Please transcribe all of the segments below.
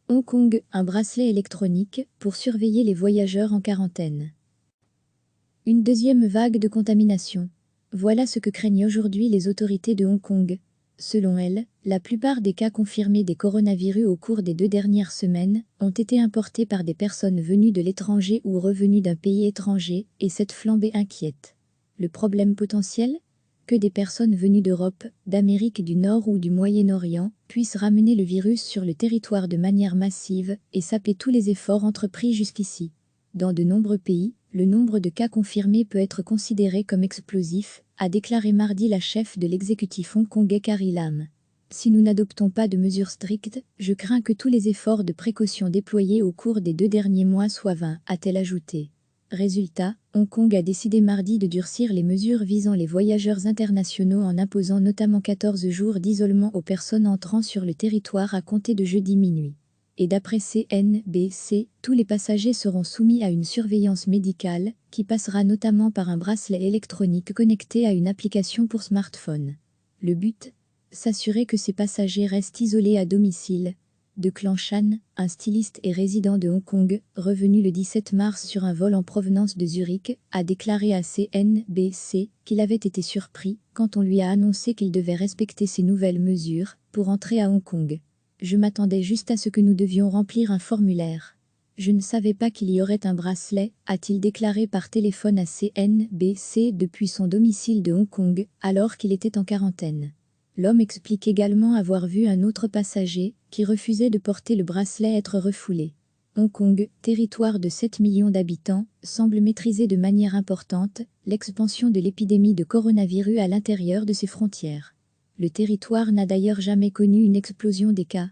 Hong Kong, un bracelet électronique pour surveiller les voyageurs en quarantaine. Une deuxième vague de contamination. Voilà ce que craignent aujourd'hui les autorités de Hong Kong. Selon elles, la plupart des cas confirmés des coronavirus au cours des 2 dernières semaines ont été importés par des personnes venues de l'étranger ou revenues d'un pays étranger, et cette flambée inquiète. Le problème potentiel ? Que des personnes venues d'Europe, d'Amérique du Nord ou du Moyen-Orient puissent ramener le virus sur le territoire de manière massive et saper tous les efforts entrepris jusqu'ici. Dans de nombreux pays, le nombre de cas confirmés peut être considéré comme explosif, a déclaré mardi la chef de l'exécutif hongkongais Carrie Lam. Si nous n'adoptons pas de mesures strictes, je crains que tous les efforts de précaution déployés au cours des 2 derniers mois soient vains, a-t-elle ajouté. Résultat, Hong Kong a décidé mardi de durcir les mesures visant les voyageurs internationaux en imposant notamment 14 jours d'isolement aux personnes entrant sur le territoire à compter de jeudi minuit. Et d'après CNBC, tous les passagers seront soumis à une surveillance médicale, qui passera notamment par un bracelet électronique connecté à une application pour smartphone. Le but ? S'assurer que ces passagers restent isolés à domicile. De Clan Chan, un styliste et résident de Hong Kong, revenu le 17 mars sur un vol en provenance de Zurich, a déclaré à CNBC qu'il avait été surpris quand on lui a annoncé qu'il devait respecter ces nouvelles mesures pour entrer à Hong Kong. Je m'attendais juste à ce que nous devions remplir un formulaire. Je ne savais pas qu'il y aurait un bracelet, a-t-il déclaré par téléphone à CNBC depuis son domicile de Hong Kong, alors qu'il était en quarantaine. L'homme explique également avoir vu un autre passager, qui refusait de porter le bracelet, être refoulé. Hong Kong, territoire de 7 millions d'habitants, semble maîtriser de manière importante l'expansion de l'épidémie de coronavirus à l'intérieur de ses frontières. Le territoire n'a d'ailleurs jamais connu une explosion des cas.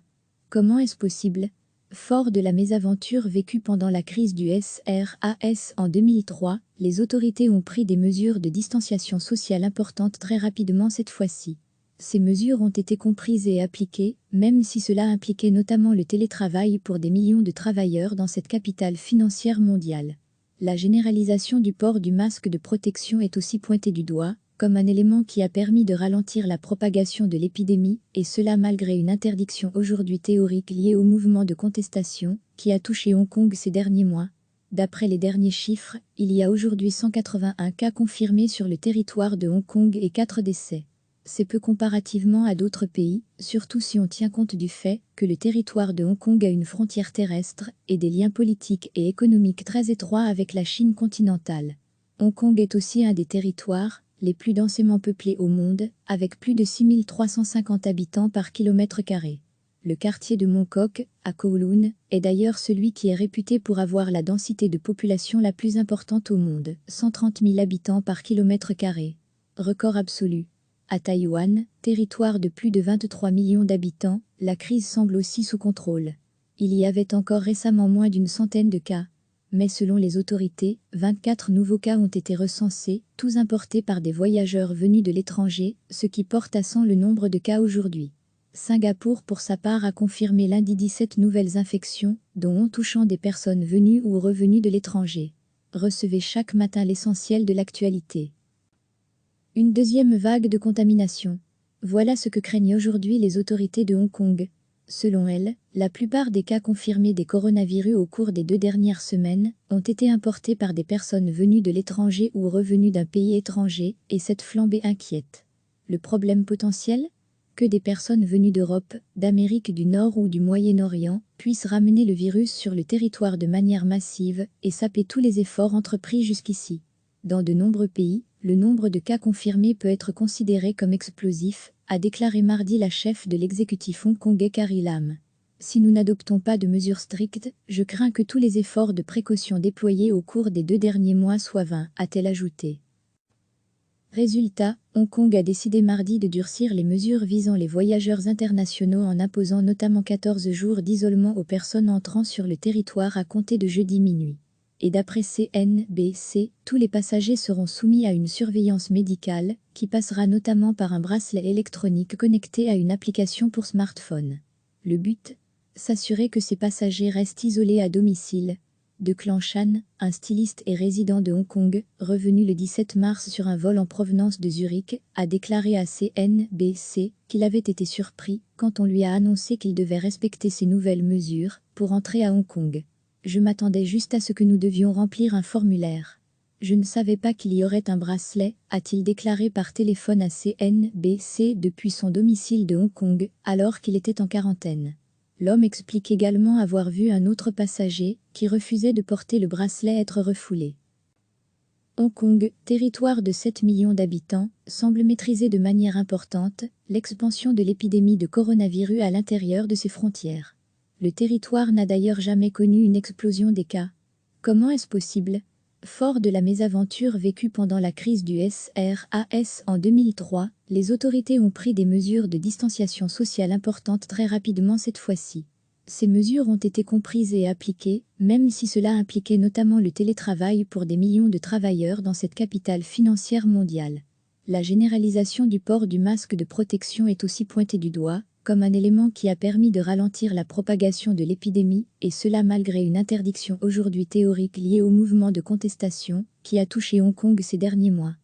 Comment est-ce possible ? Fort de la mésaventure vécue pendant la crise du SRAS en 2003, les autorités ont pris des mesures de distanciation sociale importantes très rapidement cette fois-ci. Ces mesures ont été comprises et appliquées, même si cela impliquait notamment le télétravail pour des millions de travailleurs dans cette capitale financière mondiale. La généralisation du port du masque de protection est aussi pointée du doigt, comme un élément qui a permis de ralentir la propagation de l'épidémie, et cela malgré une interdiction aujourd'hui théorique liée au mouvement de contestation qui a touché Hong Kong ces derniers mois. D'après les derniers chiffres, il y a aujourd'hui 181 cas confirmés sur le territoire de Hong Kong et 4 décès. C'est peu comparativement à d'autres pays, surtout si on tient compte du fait que le territoire de Hong Kong a une frontière terrestre et des liens politiques et économiques très étroits avec la Chine continentale. Hong Kong est aussi un des territoires les plus densément peuplés au monde, avec plus de 6350 habitants par kilomètre carré. Le quartier de Mong Kok, à Kowloon, est d'ailleurs celui qui est réputé pour avoir la densité de population la plus importante au monde, 130 000 habitants par kilomètre carré. Record absolu. À Taïwan, territoire de plus de 23 millions d'habitants, la crise semble aussi sous contrôle. Il y avait encore récemment moins d'une centaine de cas. Mais selon les autorités, 24 nouveaux cas ont été recensés, tous importés par des voyageurs venus de l'étranger, ce qui porte à 100 le nombre de cas aujourd'hui. Singapour pour sa part a confirmé lundi 17 nouvelles infections, dont 11 touchant des personnes venues ou revenues de l'étranger. Recevez chaque matin l'essentiel de l'actualité. Une deuxième vague de contamination. Voilà ce que craignent aujourd'hui les autorités de Hong Kong. Selon elles, la plupart des cas confirmés des coronavirus au cours des 2 dernières semaines ont été importés par des personnes venues de l'étranger ou revenues d'un pays étranger, et cette flambée inquiète. Le problème potentiel ? Que des personnes venues d'Europe, d'Amérique du Nord ou du Moyen-Orient puissent ramener le virus sur le territoire de manière massive et saper tous les efforts entrepris jusqu'ici. Dans de nombreux pays, le nombre de cas confirmés peut être considéré comme explosif, a déclaré mardi la chef de l'exécutif hongkongais Carrie Lam. Si nous n'adoptons pas de mesures strictes, je crains que tous les efforts de précaution déployés au cours des 2 derniers mois soient vains, a-t-elle ajouté. Résultat, Hong Kong a décidé mardi de durcir les mesures visant les voyageurs internationaux en imposant notamment 14 jours d'isolement aux personnes entrant sur le territoire à compter de jeudi minuit. Et d'après CNBC, tous les passagers seront soumis à une surveillance médicale, qui passera notamment par un bracelet électronique connecté à une application pour smartphone. Le but ? S'assurer que ces passagers restent isolés à domicile. de Clan Chan, un styliste et résident de Hong Kong, revenu le 17 mars sur un vol en provenance de Zurich, a déclaré à CNBC qu'il avait été surpris quand on lui a annoncé qu'il devait respecter ces nouvelles mesures pour entrer à Hong Kong. « Je m'attendais juste à ce que nous devions remplir un formulaire. Je ne savais pas qu'il y aurait un bracelet », a-t-il déclaré par téléphone à CNBC depuis son domicile de Hong Kong, alors qu'il était en quarantaine. L'homme explique également avoir vu un autre passager, qui refusait de porter le bracelet, être refoulé. Hong Kong, territoire de 7 millions d'habitants, semble maîtriser de manière importante l'expansion de l'épidémie de coronavirus à l'intérieur de ses frontières. Le territoire n'a d'ailleurs jamais connu une explosion des cas. Comment est-ce possible ? Fort de la mésaventure vécue pendant la crise du SRAS en 2003, les autorités ont pris des mesures de distanciation sociale importantes très rapidement cette fois-ci. Ces mesures ont été comprises et appliquées, même si cela impliquait notamment le télétravail pour des millions de travailleurs dans cette capitale financière mondiale. La généralisation du port du masque de protection est aussi pointée du doigt, comme un élément qui a permis de ralentir la propagation de l'épidémie, et cela malgré une interdiction aujourd'hui théorique liée au mouvement de contestation qui a touché Hong Kong ces derniers mois.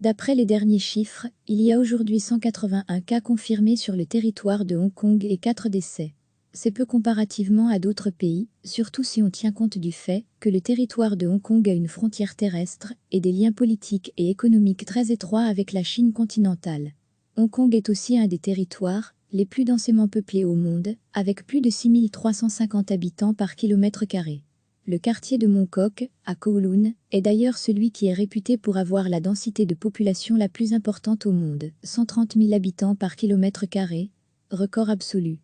D'après les derniers chiffres, il y a aujourd'hui 181 cas confirmés sur le territoire de Hong Kong et 4 décès. C'est peu comparativement à d'autres pays, surtout si on tient compte du fait que le territoire de Hong Kong a une frontière terrestre et des liens politiques et économiques très étroits avec la Chine continentale. Hong Kong est aussi un des territoires les plus densément peuplés au monde, avec plus de 6350 habitants par kilomètre carré. Le quartier de Mong Kok, à Kowloon, est d'ailleurs celui qui est réputé pour avoir la densité de population la plus importante au monde, 130 000 habitants par kilomètre carré, record absolu.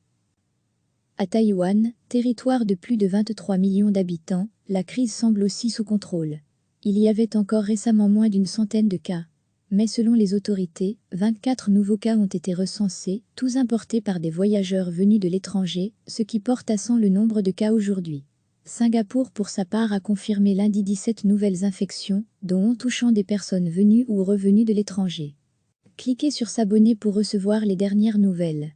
À Taïwan, territoire de plus de 23 millions d'habitants, la crise semble aussi sous contrôle. Il y avait encore récemment moins d'une centaine de cas. Mais selon les autorités, 24 nouveaux cas ont été recensés, tous importés par des voyageurs venus de l'étranger, ce qui porte à 100 le nombre de cas aujourd'hui. Singapour pour sa part a confirmé lundi 17 nouvelles infections, dont 11 touchant des personnes venues ou revenues de l'étranger. Cliquez sur s'abonner pour recevoir les dernières nouvelles.